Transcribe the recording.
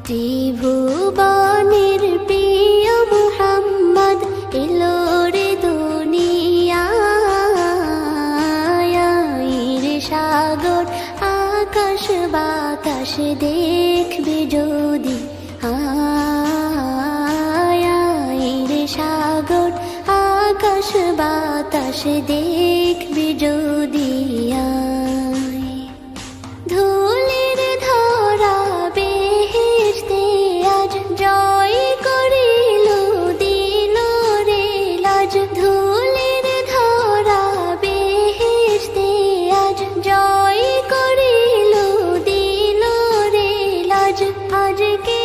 ত্রিভুবনের প্রিয় মুহাম্মদ এলো রে দুনিয়ায় রে সাগর আকাশ বাতাস দেখবে যদি রে সাগর আকাশ বাতাস দেখবে যদি ধুলির ধরা বেহেশতে আজ জয় করিল দিল রে লাজ ধুলির ধরা বেহেশতে আজ জয় করিল দিল রে লাজ আজকে